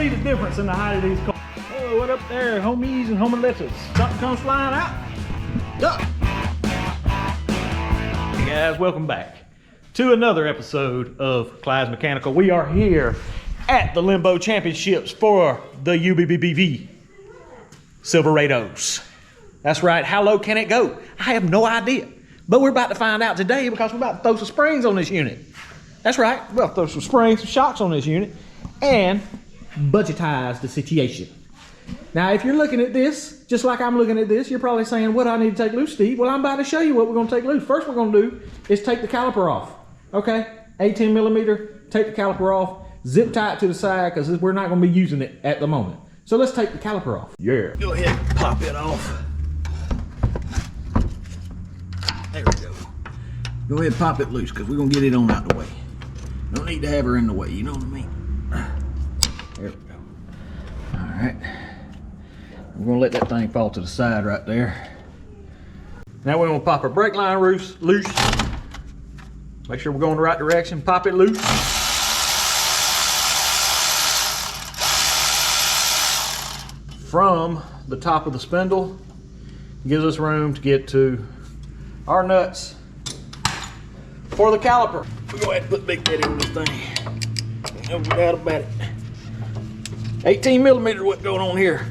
see the difference in the height of these cars. Oh, what up there, homies and homelettes? Something comes flying out. Duck. Hey guys, welcome back to another episode of Clyde's Mechanical. We are here at the Limbo Championships for the UBBBV Silverados. That's right, how low can it go? I have no idea. But we're about to find out today because we're about to throw some springs on this unit. That's right, we're about to throw some springs, some shocks on this unit, and budgetize the situation. Now, if you're looking at this, just like I'm looking at this, you're probably saying, what do I need to take loose, Steve? Well, I'm about to show you what we're gonna take loose. First, we're gonna do is take the caliper off, okay? 18 millimeter, take the caliper off, zip tie it to the side because we're not gonna be using it at the moment. So let's take the caliper off. Yeah. Go ahead and pop it off. There we go. Go ahead and pop it loose because we're gonna get it on out the way. Don't need to have her in the way, you know what I mean? There we go. All right. We're gonna let that thing fall to the side right there. Now we're gonna pop our brake line loose. Make sure we're going the right direction. Pop it loose. From the top of the spindle, gives us room to get to our nuts for the caliper. We'll go ahead and put Big Daddy on this thing. No doubt about it. 18 millimeters what's going on here.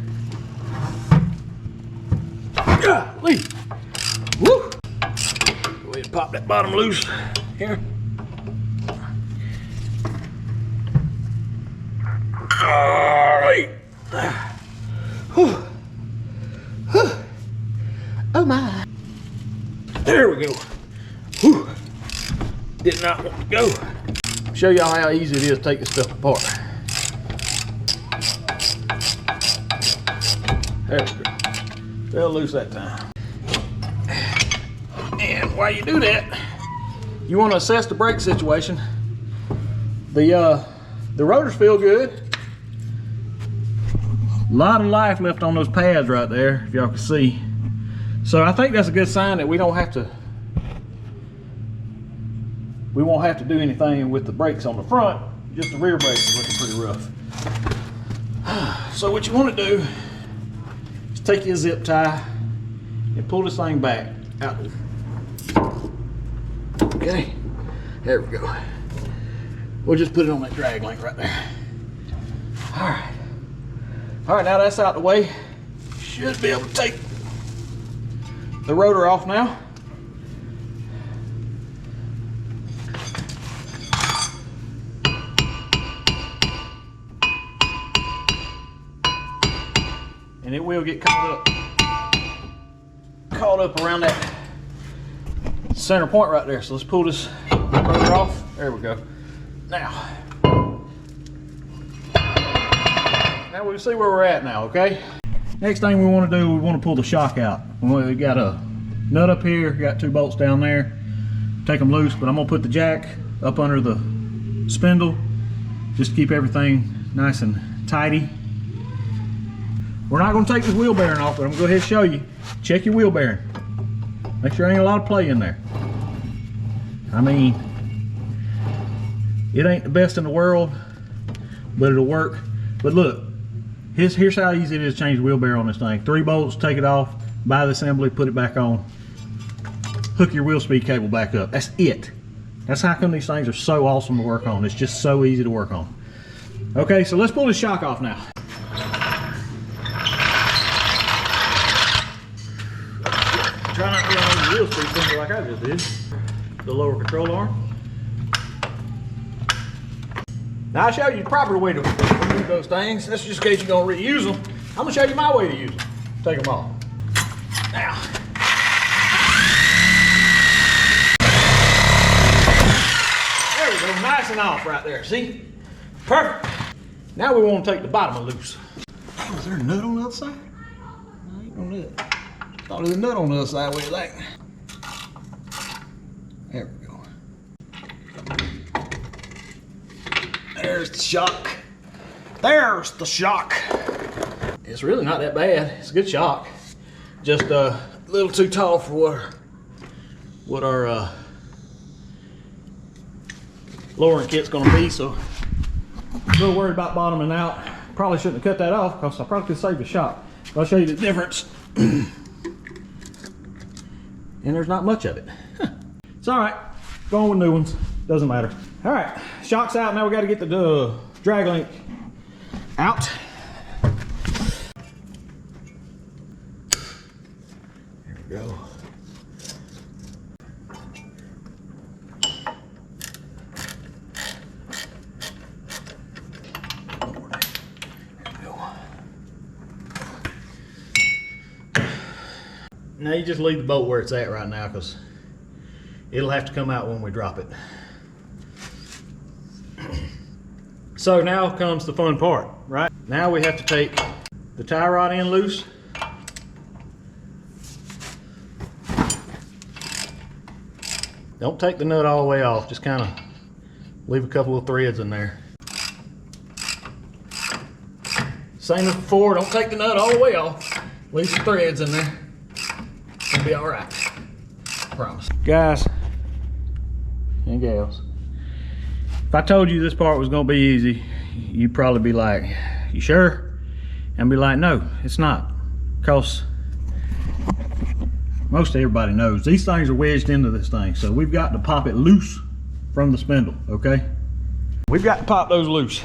Golly. Woo! Go ahead and pop that bottom loose here. All right. Oh my. There we go. Whew. Did not want to go. Show y'all how easy it is to take this stuff apart. There we go. Fell loose that time. And while you do that, you want to assess the brake situation. The rotors feel good. A lot of life left on those pads right there, if y'all can see. So I think that's a good sign that we won't have to do anything with the brakes on the front. Just the rear brakes are looking pretty rough. So what you want to do is take your zip tie and pull this thing back out. Okay, there we go. We'll just put it on that drag link right there. All right. All right, now that's out the way. Should be able to take the rotor off now. And it will get caught up around that center point right there. So let's pull this rotor off. There we go. Now we see where we're at now, okay? Next thing we want to do, we want to pull the shock out. We got a nut up here, got two bolts down there. Take them loose, but I'm gonna put the jack up under the spindle just to keep everything nice and tidy. We're not gonna take this wheel bearing off, but I'm gonna go ahead and show you. Check your wheel bearing. Make sure there ain't a lot of play in there. I mean, it ain't the best in the world, but it'll work. But look, here's how easy it is to change the wheel bearing on this thing. 3 bolts, take it off, buy the assembly, put it back on, hook your wheel speed cable back up. That's it. That's how come these things are so awesome to work on. It's just so easy to work on. Okay, so let's pull the shock off now. Try not to get on the wheel speed finger like I just did. The lower control arm. Now I showed you the proper way to remove those things. That's just in case you're gonna reuse them. I'm gonna show you my way to use them. Take them off. Now. There we go, nice and off right there, see? Perfect. Now we wanna take the bottom loose. Oh, is there a nut on the other side? No, ain't no nut. Thought there was a nut on the other side, what do you think? There we go. There's the shock. There's the shock. It's really not that bad. It's a good shock. Just a little too tall for what our lowering kit's gonna be, so I'm a little worried about bottoming out. Probably shouldn't have cut that off because I probably could save the shock. But I'll show you the difference. And there's not much of it. It's all right. Going with new ones. Doesn't matter. All right, shock's out. Now we got to get the drag link out. There we go. Now you just leave the bolt where it's at right now because it'll have to come out when we drop it. So now comes the fun part, right? Now we have to take the tie rod end loose. Don't take the nut all the way off, just kind of leave a couple of threads in there. Same as before, don't take the nut all the way off. Leave some threads in there. It'll be all right, I promise. Guys and gals, if I told you this part was gonna be easy, you'd probably be like, you sure? And be like, no, it's not. Because most everybody knows these things are wedged into this thing. So we've got to pop it loose from the spindle, okay? We've got to pop those loose.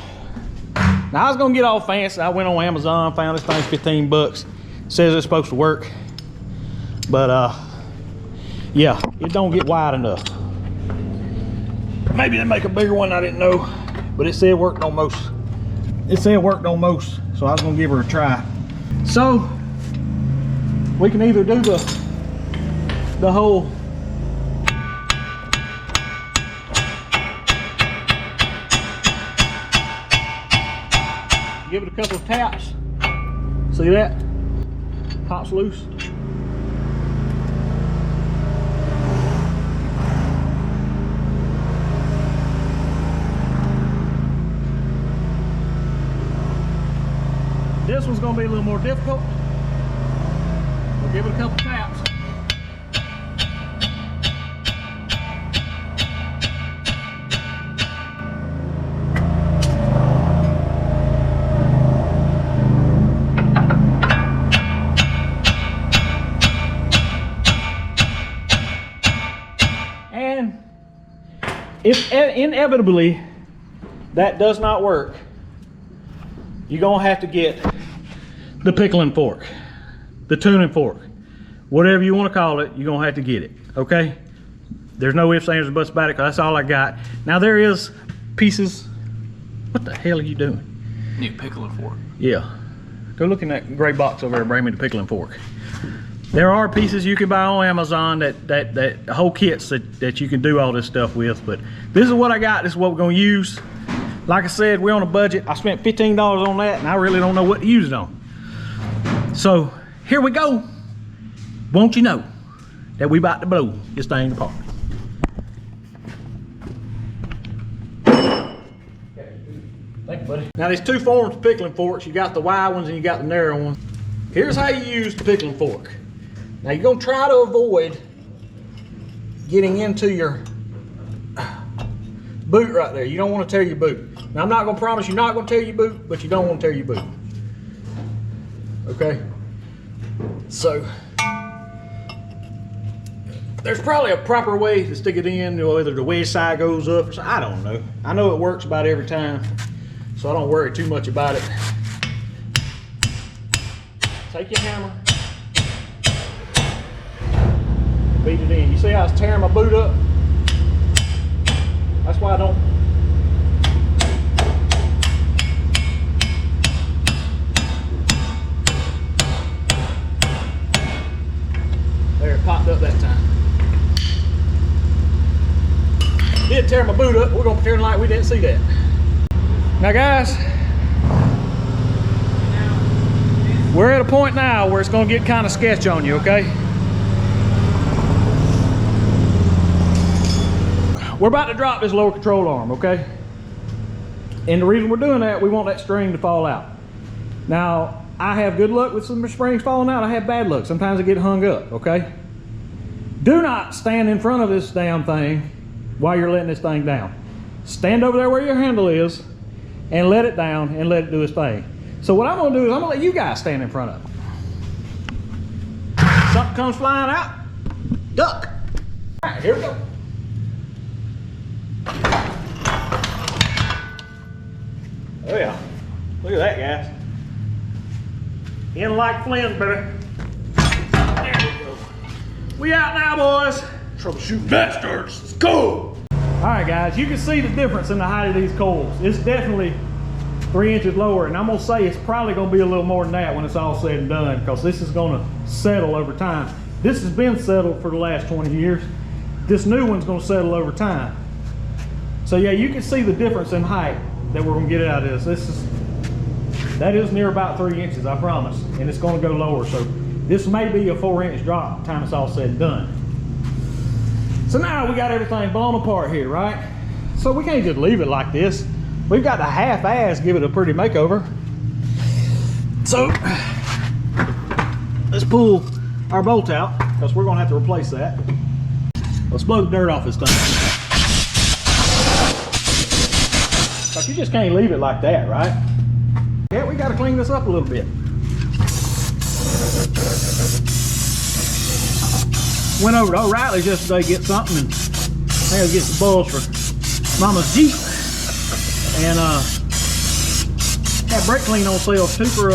Now I was gonna get all fancy. I went on Amazon, found this thing's 15 bucks. Says it's supposed to work. But yeah, it don't get wide enough. Maybe they make a bigger one, I didn't know. But it said it worked on most. It said it worked on most, so I was gonna give her a try. So we can either do the whole give it a couple of taps. See that? Pops loose. This one's gonna be a little more difficult. We'll give it a couple taps. And if inevitably that does not work, you're gonna have to get the pickling fork, the tuning fork, whatever you want to call it, you're gonna have to get it, okay? There's no ifs, ands, or buts about it, because that's all I got. Now there is pieces. What the hell are you doing? Need a pickling fork. Yeah. Go look in that gray box over there and bring me the pickling fork. There are pieces you can buy on Amazon that whole kits that you can do all this stuff with, but this is what I got. This is what we're gonna use. Like I said, we're on a budget. I spent $15 on that, and I really don't know what to use it on. So here we go. Won't you know that we about to blow this thing apart? Thank you, buddy. Now there's two forms of pickling forks. You got the wide ones and you got the narrow ones. Here's how you use the pickling fork. Now you're gonna try to avoid getting into your boot right there. You don't want to tear your boot. Now I'm not gonna promise you're not gonna tear your boot, but you don't want to tear your boot. Okay? So there's probably a proper way to stick it in, whether the wedge side goes up or something. I don't know. I know it works about every time, so I don't worry too much about it. Take your hammer, beat it in. You see how I was tearing my boot up? That's why I don't. There, it popped up that time. Did tear my boot up. We're gonna pretend like we didn't see that. Now guys, we're at a point now where it's gonna get kind of sketch on you, okay? We're about to drop this lower control arm, okay? And the reason we're doing that, we want that string to fall out. Now, I have good luck with some springs falling out. I have bad luck. Sometimes I get hung up, okay? Do not stand in front of this damn thing while you're letting this thing down. Stand over there where your handle is and let it down and let it do its thing. So what I'm gonna do is I'm gonna let you guys stand in front of it. Something comes flying out, duck. All right, here we go. Oh yeah, look at that, guys. In like Flynn, baby. There we go. We out now, boys. Troubleshooting bastards, let's go. All right, guys, you can see the difference in the height of these coils. It's definitely 3 inches lower, and I'm gonna say it's probably gonna be a little more than that when it's all said and done, because this is gonna settle over time. This has been settled for the last 20 years. This new one's gonna settle over time. So yeah, you can see the difference in height that we're gonna get out of this. That is near about 3 inches, I promise, and it's gonna go lower. So this may be a 4-inch drop by the time it's all said and done. So now we got everything blown apart here, right? So we can't just leave it like this. We've got to half-ass give it a pretty makeover. So let's pull our bolt out, because we're gonna have to replace that. Let's blow the dirt off this thing. But you just can't leave it like that, right? Yeah, we gotta clean this up a little bit. Went over to O'Reilly's yesterday to get something, and I had to get some bulbs for Mama's Jeep. And had brake clean on sale too for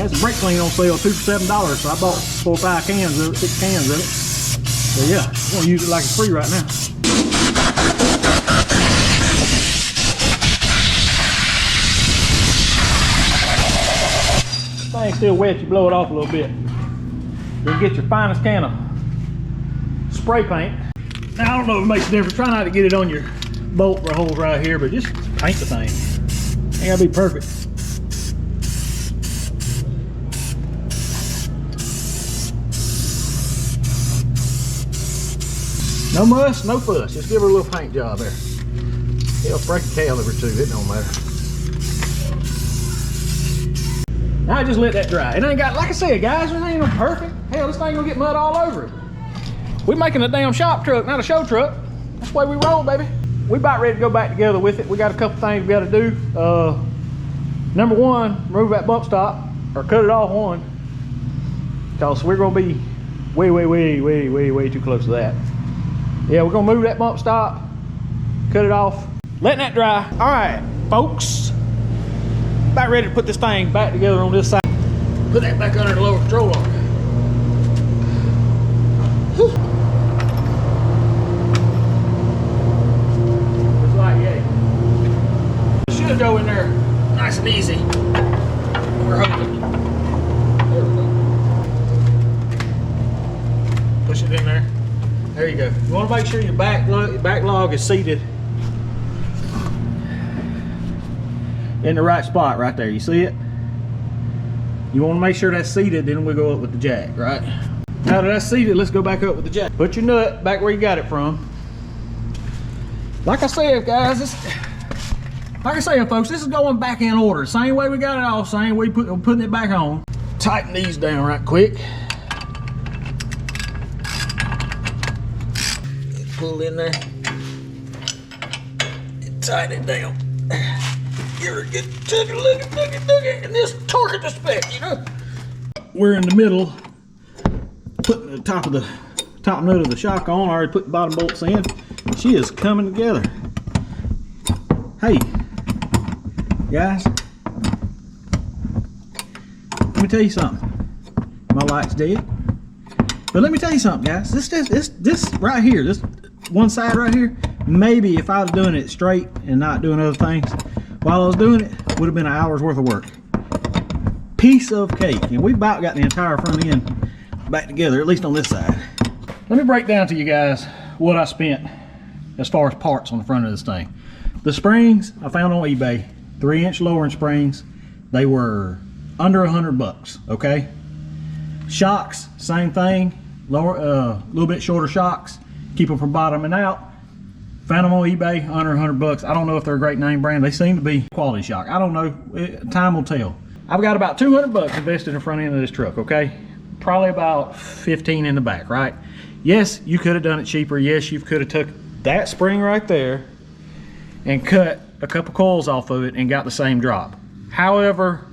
had some brake clean on sale too for $7. So I bought 4 or 5 cans of it, 6 cans of it. So yeah, I'm gonna use it like it's free right now. Thing's still wet, you blow it off a little bit. Then get your finest can of spray paint. Now I don't know if it makes a difference. Try not to get it on your bolt holes right here, but just paint the thing. Ain't gotta be perfect. No muss, no fuss. Just give her a little paint job there. Hell, break a caliber too, it don't matter. Now I just let that dry. It ain't got, like I said, guys, it ain't no perfect. Hell, this thing gonna get mud all over it. We making a damn shop truck, not a show truck. That's the way we roll, baby. We about ready to go back together with it. We got a couple things we gotta do. Number one, remove that bump stop, or cut it off one. Because we're gonna be way too close to that. Yeah, we're gonna move that bump stop, cut it off, letting that dry. All right, folks. About ready to put this thing back together on this side. Put that back under the lower control arm. Looks like yay. It should go in there nice and easy. We're hoping. There we go. Push it in there. There you go. You want to make sure your back log is seated in the right spot right there. You see it? You want to make sure that's seated, then we go up with the jack, right? Now that that's seated, let's go back up with the jack. Put your nut back where you got it from. Like I said, guys, like I said, folks, this is going back in order. Same way we got it off, same way we're putting it back on. Tighten these down right quick. Pull in there. And tighten it down. Give her a good tug it, and this torque it to spec, you know. We're in the middle, putting the top nut of the shock on. I already put the bottom bolts in. She is coming together. Hey, guys, let me tell you something. My light's dead, but let me tell you something, guys. This right here, this one side right here, maybe if I was doing it straight and not doing other things while I was doing it, would have been an hour's worth of work. Piece of cake. And we about got the entire front end back together, at least on this side. Let me break down to you guys what I spent as far as parts on the front of this thing. The springs I found on eBay, 3-inch lowering springs. They were under $100, okay? Shocks, same thing. Lower, little bit shorter shocks. Keep them from bottoming out. Found them on eBay, under $100. I don't know if they're a great name brand. They seem to be quality shock. I don't know. Time will tell. I've got about $200 invested in the front end of this truck, okay? Probably about 15 in the back, right? Yes, you could have done it cheaper. Yes, you could have took that spring right there and cut a couple coils off of it and got the same drop. However,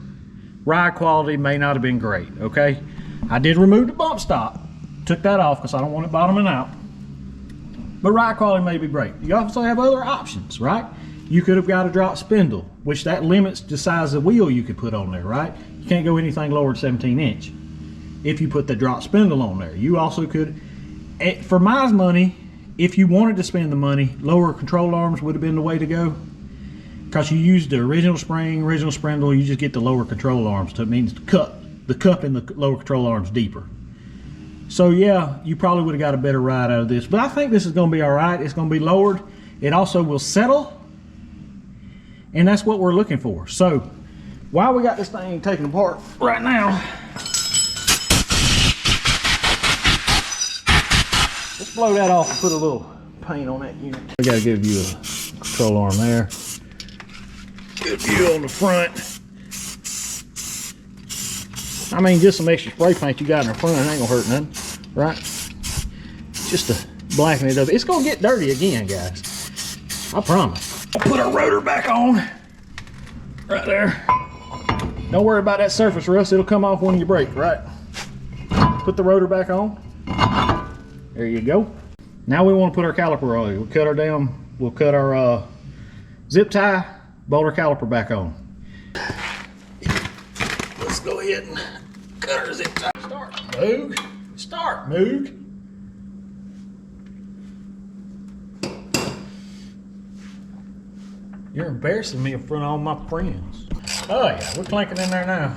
ride quality may not have been great, okay? I did remove the bump stop, took that off because I don't want it bottoming out. But ride quality may be great. You also have other options, right? You could have got a drop spindle, which that limits the size of wheel you could put on there, right? You can't go anything lower than 17 inch if you put the drop spindle on there. You also could, for my money, if you wanted to spend the money, lower control arms would have been the way to go. Because you use the original spring, original spindle, you just get the lower control arms. So it means the cup in the lower control arms deeper. So yeah, you probably would have got a better ride out of this. But I think this is going to be all right. It's going to be lowered. It also will settle. And that's what we're looking for. So while we got this thing taken apart right now, let's blow that off and put a little paint on that unit. We got to give you a control arm there. Good view on the front. I mean, just some extra spray paint you got in the front ain't gonna hurt nothing, right? Just to blacken it up. It's gonna get dirty again, guys. I promise. I'll put our rotor back on. Right there. Don't worry about that surface rust. It'll come off when you brake, right? Put the rotor back on. There you go. Now we want to put our caliper on. We'll cut our zip tie, bolt our caliper back on. Let's go ahead and cut our zip tie. Start, Moog. Start, Moog. You're embarrassing me in front of all my friends. Oh yeah, we're clanking in there now.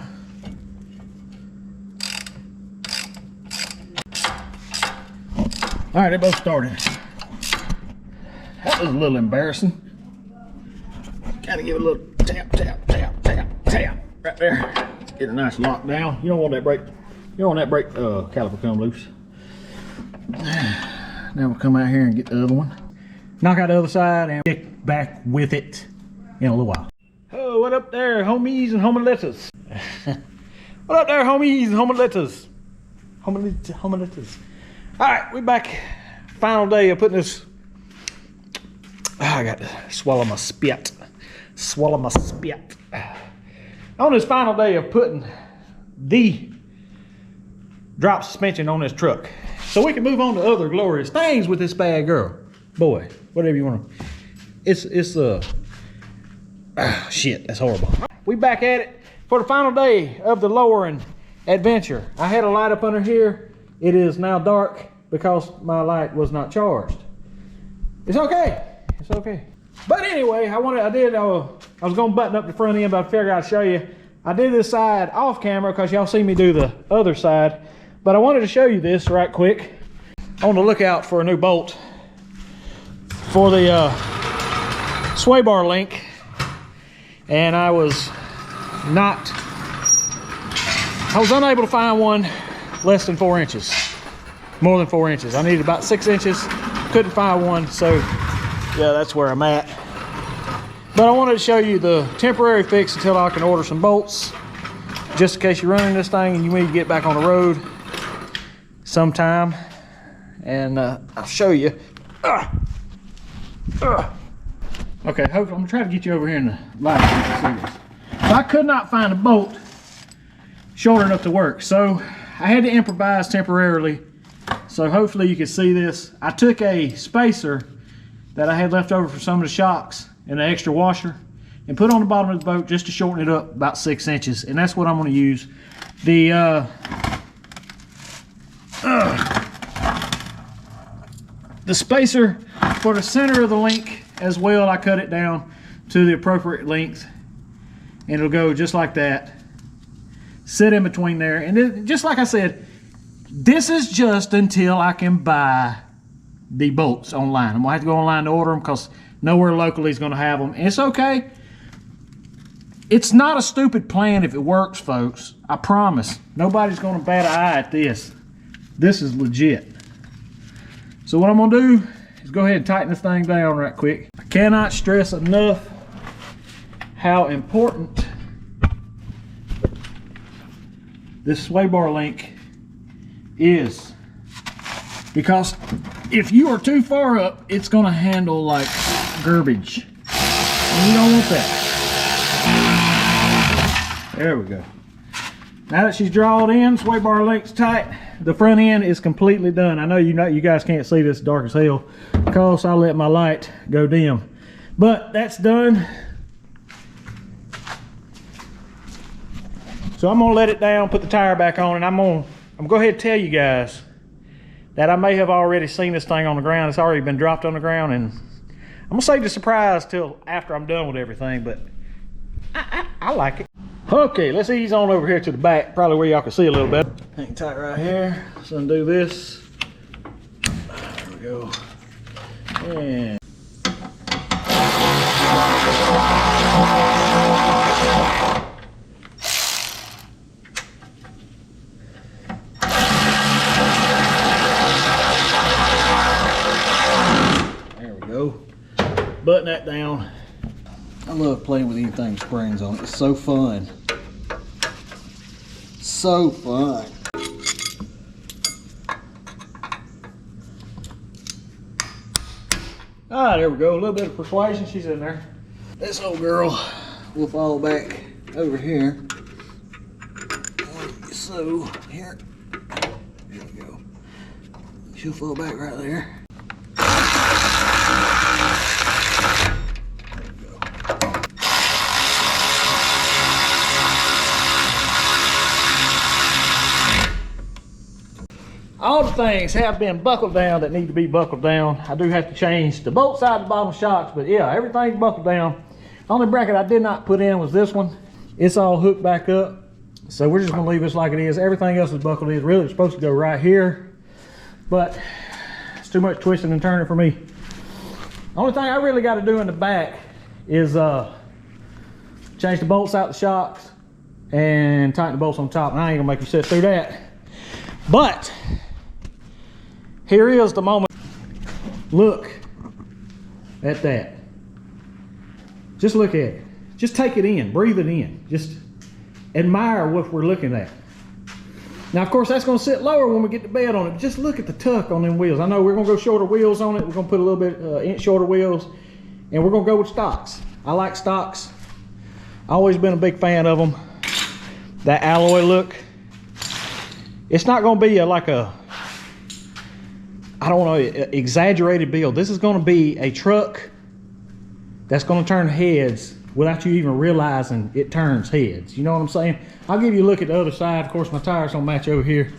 All right, they both started. That was a little embarrassing. Gotta give it a little tap, tap, tap, tap, tap. Right there. Get a nice lock down. You don't want that brake. You don't want that brake caliper come loose. Now we'll come out here and get the other one. Knock out the other side and get back with it in a little while. Oh, what up there, homies and homeletters? What up there, homies and homeletters? Homeletters. All right, we're back. Final day of putting this. I got to swallow my spit. Swallow my spit. On this final day of putting the drop suspension on this truck, so we can move on to other glorious things with this bad girl. Boy, whatever you want to. Shit, that's horrible. We back at it for the final day of the lowering adventure. I had a light up under here. It is now dark because my light was not charged. It's okay. It's okay. But anyway, I was gonna button up the front end, but I figured I'd show you. I did this side off camera because y'all see me do the other side. But I wanted to show you this right quick. On the lookout for a new bolt for the sway bar link. And I was unable to find one less than 4 inches. More than 4 inches. I needed about 6 inches. Couldn't find one, so yeah, that's where I'm at. But I wanted to show you the temporary fix until I can order some bolts, just in case you're running this thing and you need to get back on the road sometime. And I'll show you. Okay, I'm gonna try to get you over here in the light so you can see this. So I could not find a bolt short enough to work, so I had to improvise temporarily. So hopefully you can see this. I took a spacer that I had left over for some of the shocks and an extra washer and put on the bottom of the boat just to shorten it up about 6 inches, and that's what I'm going to use. The spacer for the center of the link as well, I cut it down to the appropriate length, and it'll go just like that. Sit in between there, and then, just like I said, this is just until I can buy the bolts online. I'm gonna have to go online to order them because nowhere locally is gonna have them. And it's okay. It's not a stupid plan if it works, folks. I promise. Nobody's gonna bat an eye at this. This is legit. So what I'm gonna do is go ahead and tighten this thing down right quick. I cannot stress enough how important this sway bar link is, because if you are too far up, it's gonna handle like garbage. And you don't want that. There we go. Now that she's drawn in, sway bar link's tight, the front end is completely done. I know you guys can't see this, dark as hell because I let my light go dim. But that's done. So I'm gonna let it down, put the tire back on, and I'm gonna go ahead and tell you guys that I may have already seen this thing on the ground. It's already been dropped on the ground, and I'm gonna save the surprise till after I'm done with everything, but I like it. Okay, let's ease on over here to the back, probably where y'all can see a little better. Hang tight right here. Let's undo this. There we go. And there we go. Button that down. I love playing with anything with springs on it. It's so fun. So fun. Ah, there we go. A little bit of persuasion. She's in there. This old girl will fall back over here. So here. There we go. She'll fall back right there. All the things have been buckled down that need to be buckled down. I do have to change the bolt side of the bottom shocks, but yeah, everything's buckled down. The only bracket I did not put in was this one. It's all hooked back up. So we're just gonna leave this like it is. Everything else is buckled in. Really, it's supposed to go right here, but it's too much twisting and turning for me. The only thing I really got to do in the back is change the bolts out the shocks and tighten the bolts on top. And I ain't gonna make you sit through that. But here is the moment. Look at that. Just look at it. Just take it in, breathe it in. Just admire what we're looking at. Now, of course, that's gonna sit lower when we get the bed on it. Just look at the tuck on them wheels. I know we're gonna go shorter wheels on it. We're gonna put a little bit inch shorter wheels, and we're gonna go with stocks. I like stocks. I've always been a big fan of them. That alloy look. It's not gonna be like a, I don't know, exaggerated build. This is gonna be a truck that's gonna turn heads without you even realizing it turns heads. You know what I'm saying? I'll give you a look at the other side. Of course, my tires don't match over here,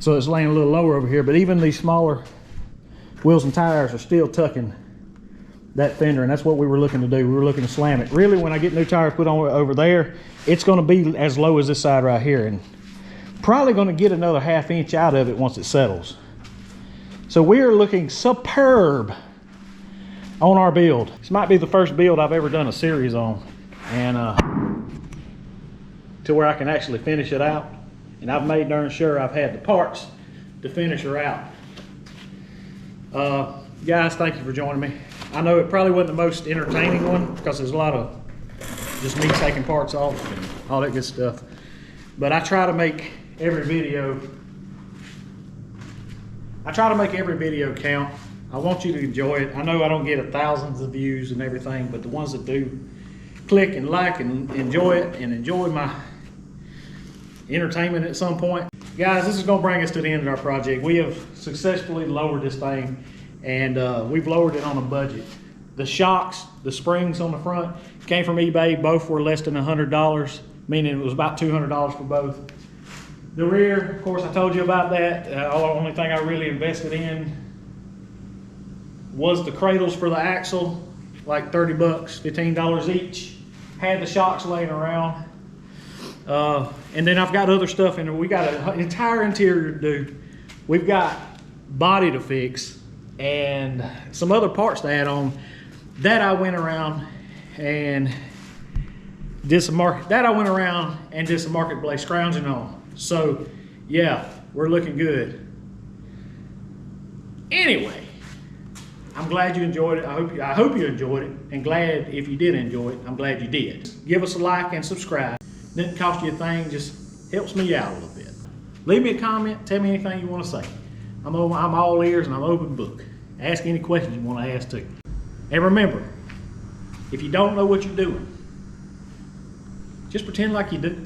so it's laying a little lower over here, but even these smaller wheels and tires are still tucking that fender, and that's what we were looking to do. We were looking to slam it. Really, when I get new tires put on over there, it's gonna be as low as this side right here, and probably gonna get another ½ inch out of it once it settles. So we are looking superb on our build. This might be the first build I've ever done a series on, and to where I can actually finish it out. And I've made darn sure I've had the parts to finish her out. Guys, thank you for joining me. I know it probably wasn't the most entertaining one because there's a lot of just me taking parts off and all that good stuff. But I try to make every video count. I want you to enjoy it. I know I don't get thousands of views and everything, but the ones that do click and like and enjoy it and enjoy my entertainment at some point. Guys, this is gonna bring us to the end of our project. We have successfully lowered this thing, and we've lowered it on a budget. The shocks, the springs on the front came from eBay. Both were less than $100, meaning it was about $200 for both. The rear, of course, I told you about that. The only thing I really invested in was the cradles for the axle, like 30 bucks, $15 each. Had the shocks laying around. And then I've got other stuff in there. We got an entire interior to do. We've got body to fix and some other parts to add on. That I went around and did some marketplace scrounging on. So yeah, we're looking good. Anyway, I'm glad you enjoyed it. I hope you enjoyed it, and glad if you did enjoy it, I'm glad you did. Give us a like and subscribe. Didn't cost you a thing, just helps me out a little bit. Leave me a comment, tell me anything you want to say. I'm all ears and I'm open book. Ask any questions you want to ask too. And remember, If you don't know what you're doing, just pretend like you do.